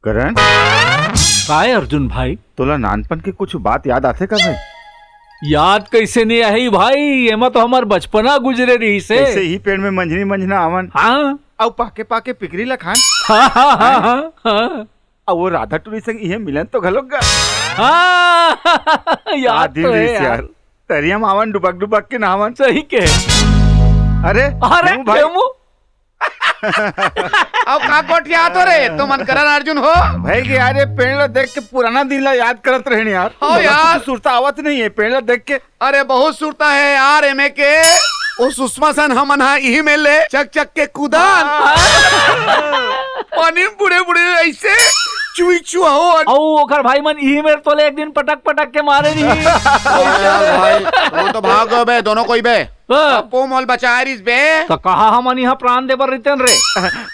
करण, काय अर्जुन भाई, तोला नानपन की कुछ बात याद आते का भाई? याद कैसे नहीं आई भाई, एमा तो हमार बचपना गुजरे रही से। ऐसे ही पेड़ में मंझनी मंझना आवन, हाँ और पाके पाके पिकरी ला खान, हाँ हाँ हाँ हाँ हाँ और वो राधा टूरी संग ये मिलन तो घलोक गा। हाँ, याद दिन तो है रहीस यार, तरियम आवन डुबक डुबक के नहावन। सही के। अरे अरे क्यों भाई? केमू? अब का कोठिया तो रे तो मन करण अर्जुन हो भाई कि यार ये पेड़ ला देख के पुराना दिन ला याद करत रहे यार। हो यार। सुरता आवत नहीं है पेड़ ला देख के। अरे बहुत सुरता है यार एमे के ओ सुषमा सन हमन हा इही में ले चक चक के कूदान पानी में बुढ़े बुढ़े ऐसे चुई चुआ हो औ ओकर भाई मन इही में तो ले एक दिन पटक पटक के मारे रही। भाई वो तो भाग गए बे दोनों कोई बे हाँ। अपो मोल बचा रिस बे तो कहा हमन यहाँ प्राण दे पर रितन रे।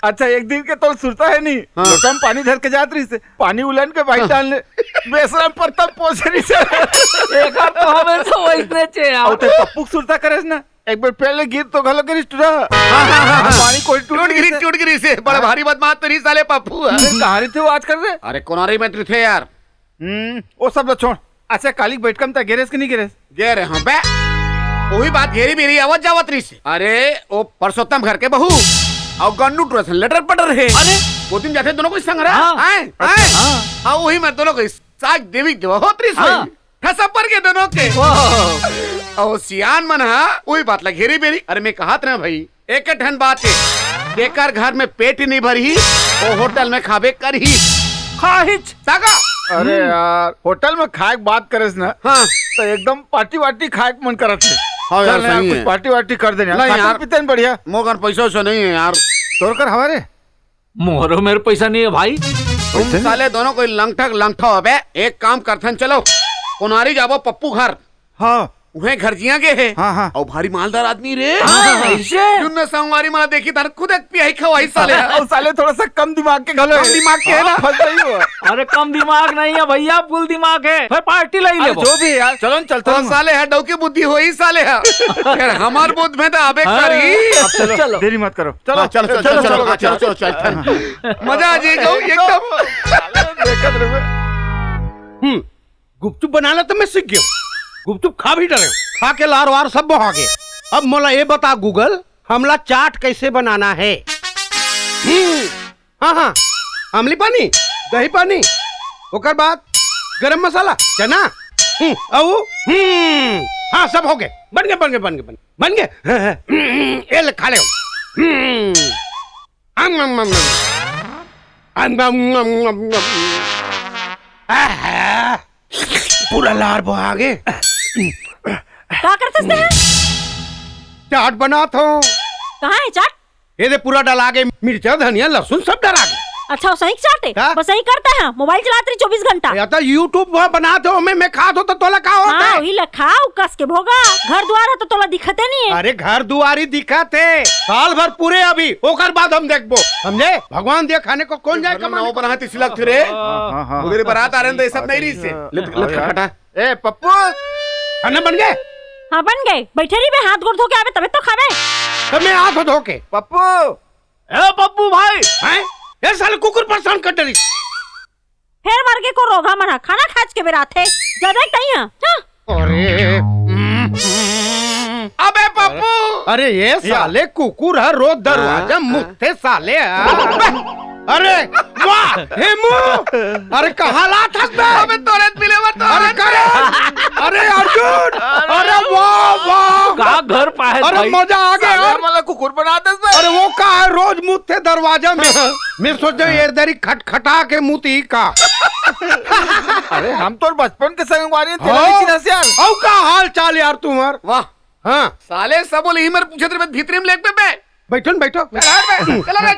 अच्छा एक दिन के तो सुरता है नहीं, लोटा में पानी धर के जात रही से, पानी उलन के भाई डालने बेसरा पर तब पहुंचे रही से। एक तो हमें तो वैसने चे और यार। ते पप्पू सुरता करेस ना, एक बार पहले गिर तो घलो करिस टूरा। पानी कोई टूट गिरी से बड़ा भारी बदमाश तो नहीं साले पप्पू कहानी थे वो आज कर रहे। अरे कोनारी में थे यार वो सब तो छोड़। अच्छा कालिक बैठ कम था गेरेस कि नहीं गेरेस? गे रहे हाँ बे वही बात घेरी मेरी आवाज जावत रही से। अरे वो परसोत्तम घर के बहू और गन्नू ट्रेसन लेटर पटर है। अरे वो दिन जाते दोनों को संग रहा हाँ। आए आए हाँ वही मैं दोनों को साग देवी देवा होत रही हाँ। ठसपर के दोनों के और सियान मन हा वही बात ला घेरी बेरी। अरे मैं कहा था भाई एक ठन बात है बेकार घर में पेट नहीं भरी वो होटल में खाबे कर ही खाहिच सागा। अरे यार होटल में खाए के बात करेस ना हाँ तो एकदम पार्टी वार्टी खाए के मन करत है। हाँ यार, चल यार सही कुछ है। पार्टी वार्टी कर देना नहीं यार। पीते हैं बढ़िया। मोगन पैसा वैसा नहीं है यार तोड़ कर हमारे मोहरो मेरे पैसा नहीं है भाई। तुम साले दोनों कोई लंगठक लंगठा हो बे। एक काम करथन चलो कोनारी जाबो पप्पू घर हाँ उहे घर जिया के है हाँ और भारी मालदार आदमी रे ऐसे जुन्ना संगवारी मला देखी तार खुद एक पियाई खवाई साले और साले थोड़ा सा कम दिमाग के घलो कम दिमाग के है ना। फंस गई हो। अरे कम दिमाग नहीं है भैया, फुल दिमाग है। फिर पार्टी लाई अरे ले जो भी है यार चलो न चलते तो हैं। साले है डौ की बुद्धि होई साले है फिर हमार बुद्ध में तो आबे करी। अब चलो चलो। देरी मत करो चलो चलो चलो चलो चलो चलो चल मजा आ जाएगा एकदम। देखत रहे। गुपचुप बनाना तो मैं सीख गया, गुपचुप खा भी डरे, खा के लार वार सब बहा गए। अब मोला ये बता गूगल हमला चाट कैसे बनाना है? हाँ हाँ अमली पानी दही पानी ओकर बाद गरम मसाला चना हाँ सब हो गए बन गए बन गए बन गए बन गए। ये ले खा ले। पूरा लार बहा गए। क्या करते हैं? चाट बना तो कहाँ है चाट? ये दे पूरा डला के मिर्चा धनिया लहसुन सब डला के। अच्छा वो सही चाटे क्या? बस सही करता है। मोबाइल चलाते 24 घंटा। या तो यूट्यूब पर बना दो मैं खा दो तो तोला का होता हाँ है? वही लखाओ कस के भोगा। घर द्वार है तो तोला दिखते नहीं है। अरे घर दुआरी दिखा थे साल भर पूरे अभी ओकर बाद हम देखबो समझे। भगवान दिया खाने को कौन जाए कमाने वो बना तिसी लग रे हाँ हाँ उधर बारात आ रहे हैं तो ये सब नहीं रही से ले खटा। ए पप्पू खाना बन गए हाँ बन गए। बैठे रही बे हाथ गोड़ धो के आवे तबे तो खावे। तो मैं हाथ धो के पप्पू ए पप्पू भाई हैं ये साले कुकुर परेशान कर डरी। फिर वर्गे को रोगा मना खाना खाच के बेरा थे ज्यादा नहीं है। अरे अबे पप्पू अरे ये साले कुकुर है रोज दरवाजा मुझसे साले है। अरे वाह हेमू अरे कहाँ लात हंस बे? अबे तोरेत मिले मत अरे करे अरे अर्जुन अरे वाह वाह कहाँ घर पाए अरे भाई? मजा आ गया यार। मला कुकुर बनाते अरे वो का है रोज मुझसे दरवाजा में मैं सोचा ये दरी खटखटा के मुती का। अरे हम तो बचपन के संगवारी थे हाँ। लेकिन ऐसे यार औ का हाल चाल यार तुम्हार? वाह हाँ साले सब बोले हिमर पूछे तेरे भीतरी में लेक पे बैठो न बैठो। चला रे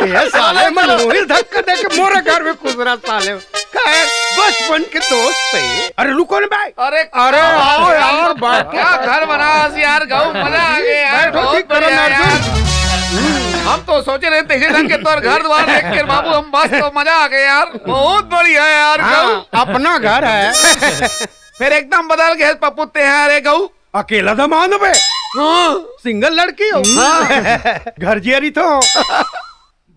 ये साले मन मोहिल धक्का दे के मोरे घर में खुजरा साले खैर बचपन के दोस्त थे। अरे रुको न भाई अरे अरे आओ यार बैठो। क्या घर बना यार गाँव मजा आ गया यार बैठो, बहुत ठीक करो बढ़िया ना यार। हम तो सोचे रहे थे ढंग के तौर घर द्वार देख के बाबू हम बस तो मजा आ गया यार बहुत बढ़िया यार गाँव हाँ, अपना घर है। फिर एकदम बदल गए पपुते हैं अरे गऊ अकेला दमान बे सिंगल लड़की हो घर जियरी तो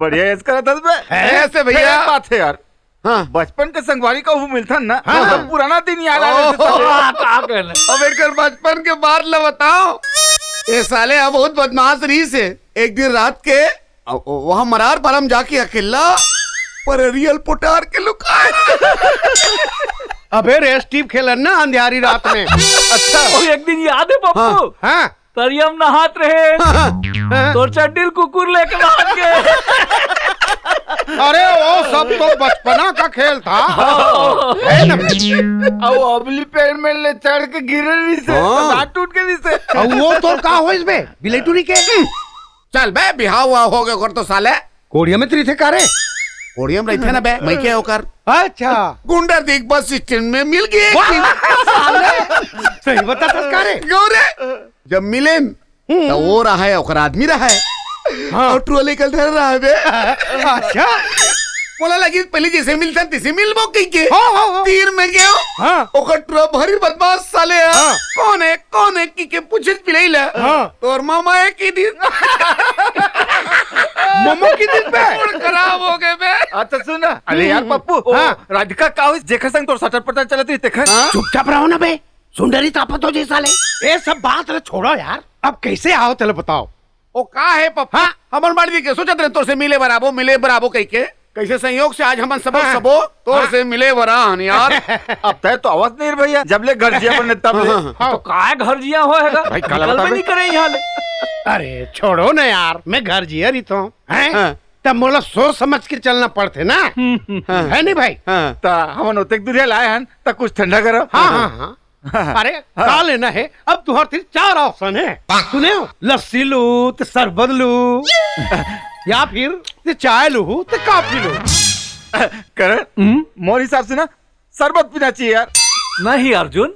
बढ़िया इसका था बे ऐसे भैया बात है यार हाँ। बचपन के संगवारी का वो मिलता ना, हाँ। वो सब पुराना दिन याद आ रहे थे ओह। साले। का कहना अब एक बचपन के बात ल बताओ। ये साले अब बहुत बदमाश रही से। एक दिन रात के वहाँ मरार पर हम जाके अकेला पर रियल पुटार के लुकाए। अबे रेस टीप खेलन ना अंधियारी रात में। अच्छा और एक दिन याद है पप्पू हाँ तरियम नहात रहे तो चड्डिल कुकुर लेके भाग गए। अरे वो सब तो बचपना का खेल था। है ना? अब अबली पैर में ले चढ़ के गिरे नहीं से, हाँ। दांत टूट के नहीं से। अब वो तो का हो इसमें बिलेटूरी के चल बे बिहाव हुआ हो गया कर तो साले कोड़िया में थे कारे। ओडियम रही थे ना बे मैं क्या होकर अच्छा गुंडा देख बस स्टैंड में मिल गए। सही बता था कारे। गौरे जब मिले तो वो रहा है ओकर आदमी रहा है। हाँ। और ट्रोली कल रहा है बे। अच्छा बोला लगी पहले जैसे मिलता तैसे मिलबो कहीं के। हाँ। तीर में गयो हाँ। ओकर ट्रक भरी बदमाश साले है। हाँ। कौन है की के पूछे पिलैला। हाँ। तोर मामा है की दिन मोमो की दिन पे मूड खराब हो गए बे। अच्छा सुना, अरे यार पप्पू, ओ, हाँ। राधिका का हुई जेखा संग तो सटर पटर चलत रही देखा। हाँ? चुपचाप रहो ना बे सुंदरी तापत हो जैसा ले। ये सब बात ले छोड़ो यार। अब कैसे आओ चलो बताओ। ओ का है पप्पा हाँ। हमन बाड़ी के सोचत रहे तोर से मिले बराबो कह के कैसे संयोग से आज हमन सबो हाँ। सबो तोर हाँ। से मिले बरान यार। अब तय तो आवाज नहीं भैया, जब ले घर जिया बने तब ले। तो काय घर जिया होएगा भाई, काला निकल बता भी बे। नहीं करे यहाँ ले। अरे छोड़ो ना यार मैं घर जिया रही तो हैं हाँ। तब मोला सोच समझ के चलना पड़ते ना। है नहीं भाई। हाँ। ता हमन ओतेक दूरिया लाए हन त कुछ ठंडा करो। हाँ। अरे का लेना है अब तुम्हारे 4 ऑप्शन है सुने हो। लस्सी लू तो शरबत लू या फिर ते चाय लू तो कॉफी लू। करण मोर हिसाब से ना शरबत पीना चाहिए यार। नहीं अर्जुन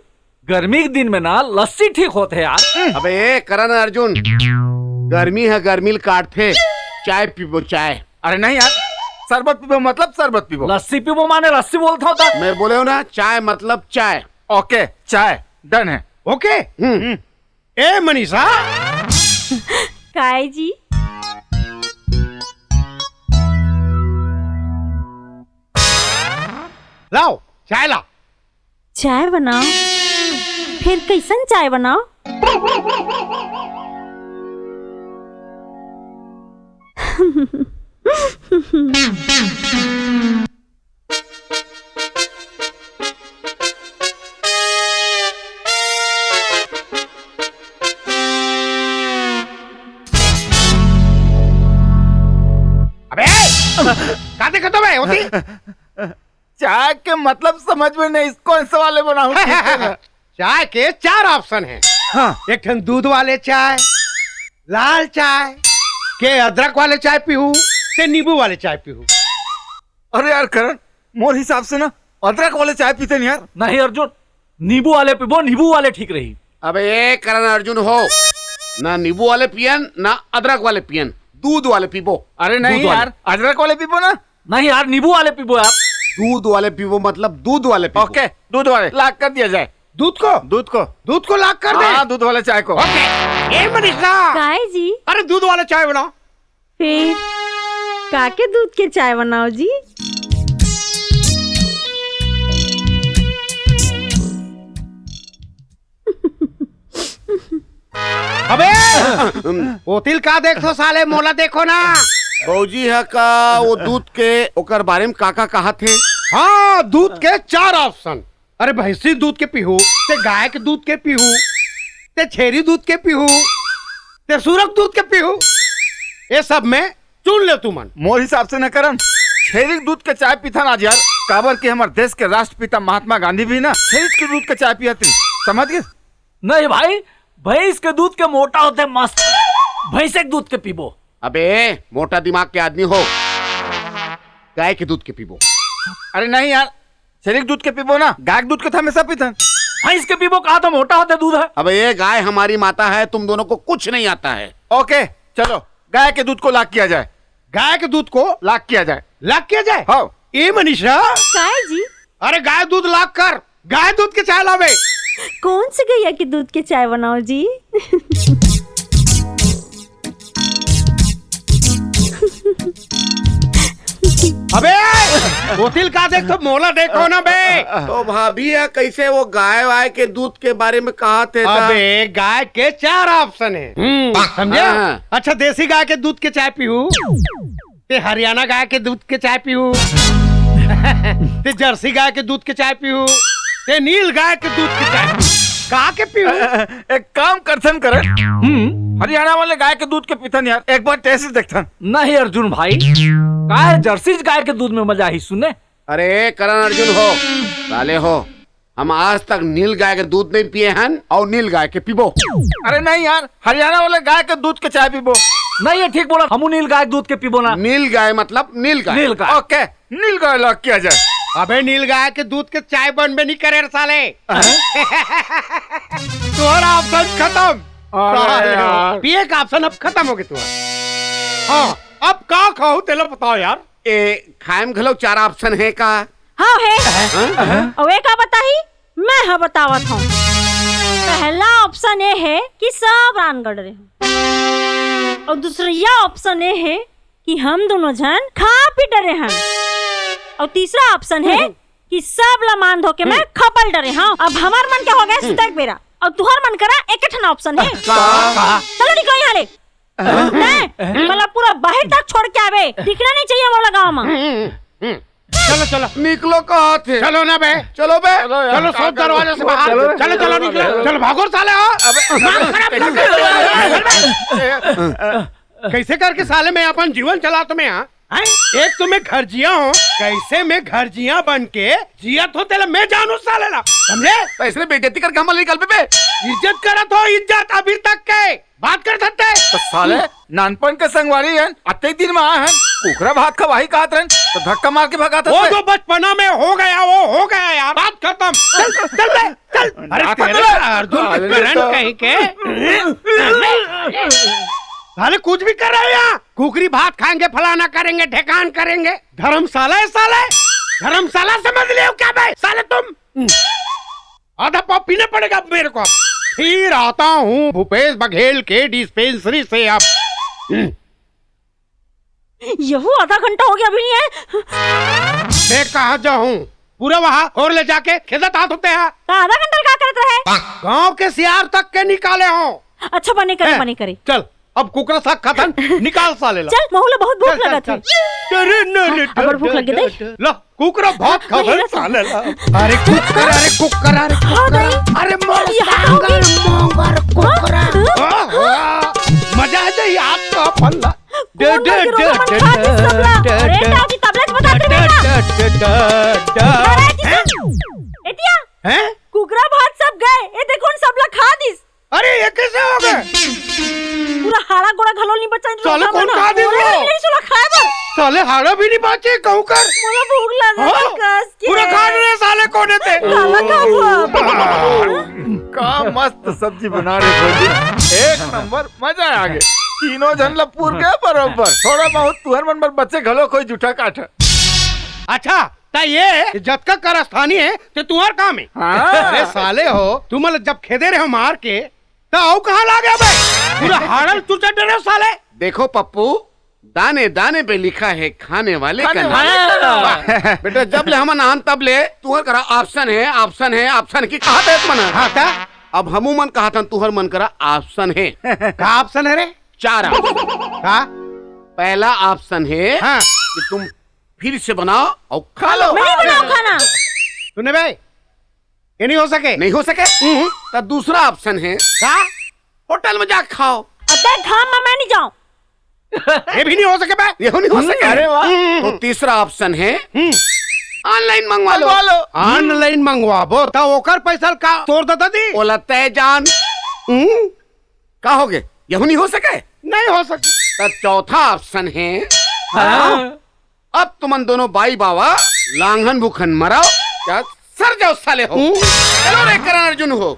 गर्मी के दिन में ना लस्सी ठीक होते है यार। अबे करण अर्जुन गर्मी है गर्मी काटते चाय पीबो चाय। अरे नहीं यार, शरबत पीबो मतलब शरबत पीबो। लस्सी पीबो माने लस्सी बोलता होता। मैं बोले हो ना चाय मतलब चाय। ओके चाय डन है। ओके ए मनीषा काय जी लाओ चाय ला। चाय बनाओ, फिर कैसन चाय बनाओ। अबे का देखो तो भाई होती। चाय के मतलब समझ में नहीं, कौन से वाले बनाऊं? चाय के 4 ऑप्शन हैं। हाँ। एक ठन दूध वाले चाय, लाल चाय के अदरक वाले चाय पीहू ते नींबू वाले चाय पीहू। अरे यार करण, मोर हिसाब से ना अदरक वाले चाय पीते नहीं यार। नहीं अर्जुन नींबू वाले पीबो, नींबू वाले ठीक रही। अबे ये करण अर्जुन हो ना नींबू वाले पियन ना अदरक वाले पियन दूध वाले पीबो। अरे नहीं दूध वाले। यार, अदरक वाले पीबो ना। नहीं यार नींबू वाले पीबो यार। दूध वाले पीबो मतलब दूध वाले पीबो। ओके दूध वाले लाख कर दिया जाए। दूध को दूध को लाग कर दे। हाँ, दूध वाले चाय को। ओके ए मनीषा काय जी अरे दूध वाले चाय बनाओ। फिर काके दूध के चाय बनाओ जी। अबे ओतिल का देखो साले मोला देखो ना। बौजी है का वो दूध के ओकर बारे में काका कहा थे। हाँ दूध के 4 ऑप्शन। अरे भैंसी दूध के पीहू ते गाय के दूध के पीहू ते छेरी दूध के पीहू ते सूरक दूध के पीहू। ये सब में चुन ले तू मन। मोर हिसाब से न करण छेरी दूध के चाय पीता ना आज यार। काबर के हमारे देश के राष्ट्रपिता महात्मा गांधी भी ना छेरी के दूध के चाय पिया थी, समझ गए? नहीं भाई भैंस के दूध के मोटा होते मस्त, भैंस के दूध के पीबो। अबे मोटा दिमाग के आदमी हो गाय के दूध के पीबो। अरे नहीं यार, छेरी के दूध के पीबो ना, गाय के दूध के तो हमेशा पीता। भैंस के पीबो कहा तो मोटा होते दूध है। अबे ये गाय हमारी माता है, तुम दोनों को कुछ नहीं आता है। ओके चलो गाय के दूध को लाख किया जाए। गाय के दूध को लाख किया जाए। लाग किया जाए। हाँ। ए मनीषा काय जी अरे गाय दूध लाग कर गाय दूध के चाय लावे। कौन से गैया के दूध के चाय बनाओ जी। अबे बोतिल का देख तो मोला देखो ना बे। तो भाभी या कैसे वो गाय वाय के दूध के बारे में कहा थे अबे गाय के 4 ऑप्शन है, समझे? हाँ। अच्छा देसी गाय के दूध के चाय पीऊ, ते हरियाणा गाय के दूध के चाय पीऊ, ते जर्सी गाय के दूध के चाय पीऊ, ते नील गाय के दूध के चाय पीऊ, कहा के पीऊ? एक काम करथन करे, हरियाणा वाले गाय के दूध के पीथन यार, एक बार टेस्ट देखथन। नहीं अर्जुन भाई, गाय जर्सी गाय के दूध में मजा ही सुने। अरे करण अर्जुन हो साले हो, हम आज तक नील गाय के दूध नहीं पिए हैं और नील गाय के पीबो। अरे नहीं यार, हरियाणा वाले गाय के दूध के चाय पीबो। नहीं ये ठीक बोला, हमू नील गाय दूध के पीबो ना। नील गाय मतलब नील गाय। नील गाय। ओके, नील गाय लॉक किया जाए। अबे नील गाय के दूध के चाय बनबे नहीं करे रे साले। तुम्हारा ऑप्शन खत्म। अरे यार। पिए का ऑप्शन अब खत्म हो गया तुम्हारा। हाँ अब का खाओ तेला बताओ यार। खाएम खलो 4 ऑप्शन है का? हाँ है। और एक बताही मैं हाँ बतावत हूँ। पहला ऑप्शन ये है कि सब रानगढ़ रहे, और दूसरा ऑप्शन ये है कि हम दोनों जन खा पी डरे हैं, और तीसरा ऑप्शन है कि सब लमान धो के मैं खपल डरे। हाँ अब हमार मन क्या हो गया सुतक बेरा, और तुहार मन करा एक ठन ऑप्शन है। चलो निकलो यहाँ ले। मतलब पूरा बाहर तक छोड़ के आवे, दिखना नहीं चाहिए वो गाँव में। चलो चलो निकलो कहा थे। चलो ना बे, चलो बे, चलो सब दरवाजे से बाहर। चलो चलो निकलो, चलो भागो साले। कैसे करके साले मैं अपन जीवन चला तुम्हें यहाँ? एक तो मैं घर जिया हूँ, कैसे मैं घर जिया बन के जिया तो तेला मैं जानू साले ला, समझे? तो इसलिए बेइज्जती करके हम निकल पे। इज्जत करा तो इज्जत अभी तक के बात कर सकते। तो साले नानपन के संगवारी हैं, अत्ते दिन में आए हैं, कुकरा भात का वही कहत रहन, तो धक्का मार के भगा वो जो बचपना में हो गया वो हो गया यार, बात खत्म। चल चल बे, चल। अरे तेरे अर्जुन के करण कहीं के साले कुछ भी कर रहे हो यहाँ। कुकरी भात खाएंगे, फलाना करेंगे, ठेकान करेंगे। धर्मशाला है साले, धर्मशाला समझ लियो क्या बे साले तुम? आधा पाव पीना पड़ेगा मेरे को। फिर आता हूँ भूपेश बघेल के डिस्पेंसरी से। अब यहू आधा घंटा हो गया अभी नहीं है। मैं कहा जाऊँ पूरा वहाँ और ले जाके खेदत हाथ होते हैं। तो आधा घंटा क्या करते रहे? गांव के सियार तक के निकाले हो। अच्छा बने करे बने करे। चल अब कुकरा साग खत्म, निकाल साले ला। चल महुला बहुत भूख लगा थी। अबर भूख लगी दे। ला कुकरा भात खा ले साले ला। अरे कुकर, अरे कुकर, अरे कुकर, अरे मोंगर कुकरा। मजा आ जाए याद का फल्ला। कुकरा भात सब गए, ये देखो सबला खा दिस। अरे ये कैसे हो गए? पूरा हाड़ा गोड़ा घलो नहीं बचा। साले कौन खा दी वो? नहीं सुना खाए बर। साले हाड़ा भी नहीं बचे कहूं कर। मला भूख लगा कस के। पूरा खा रहे साले कोने थे। काला खाओ। का मस्त सब्जी बना रहे भौजी, एक नंबर, मजा आ गया। तीनों जन लपूर गए बरोबर, थोड़ा बहुत तुहर मन पर बच्चे घलो कोई जूठा काट। अच्छा ता ये जब का कारस्थानी है तो तुम्हार काम है। अरे साले हो तुम जब खेदे रहे हो मार के तो आओ कहाँ ला गया भाई? पूरा हाड़ल चुचा डरे हो साले। देखो पप्पू, दाने दाने पे लिखा है खाने वाले का नाम। हाँ। बेटा जब ले हम नाम तब ले तुहर करा ऑप्शन है, ऑप्शन है, ऑप्शन की कहा था तुमने? हाँ था। अब हमू मन कहा था तुहर मन करा ऑप्शन है। का ऑप्शन है रे? 4 ऑप्शन। का पहला ऑप्शन है हाँ कि तुम फिर से बनाओ और खा लो। मैं बनाऊं खाना। सुने भाई ये नहीं हो सके। नहीं हो सके तो दूसरा ऑप्शन है का होटल में जा खाओ। अबे घाम में मैं नहीं जाऊं। ये भी नहीं हो सके भाई। ये नहीं हो सके। अरे वाह। तो तीसरा ऑप्शन है ऑनलाइन मंगवा लो। ऑनलाइन मंगवा बो तो ओकर पैसा का तोड़ देता दी। बोला तय जान का हो गए, यह नहीं हो सके। नहीं हो सके। तो चौथा ऑप्शन है हाँ। अब तुम दोनों बाई बाबा लांघन भूखन मराओ, क्या सर जाओ साले हो। चलो रे करण अर्जुन हो।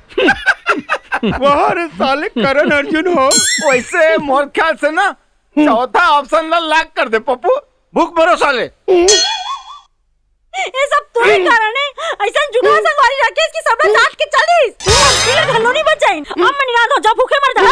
वह साले करण अर्जुन हो। वैसे मोर ख्याल से ना चौथा ऑप्शन ला लॉक कर दे पप्पू, भूख भरो साले। ये सब तुम्हारे कारण है। ऐसा जुड़ा संगवारी रखे इसकी सब चाट के चलीस। तू अकेले घलो नहीं बचाइन। हम मनी रात हो जा भूखे मर जा।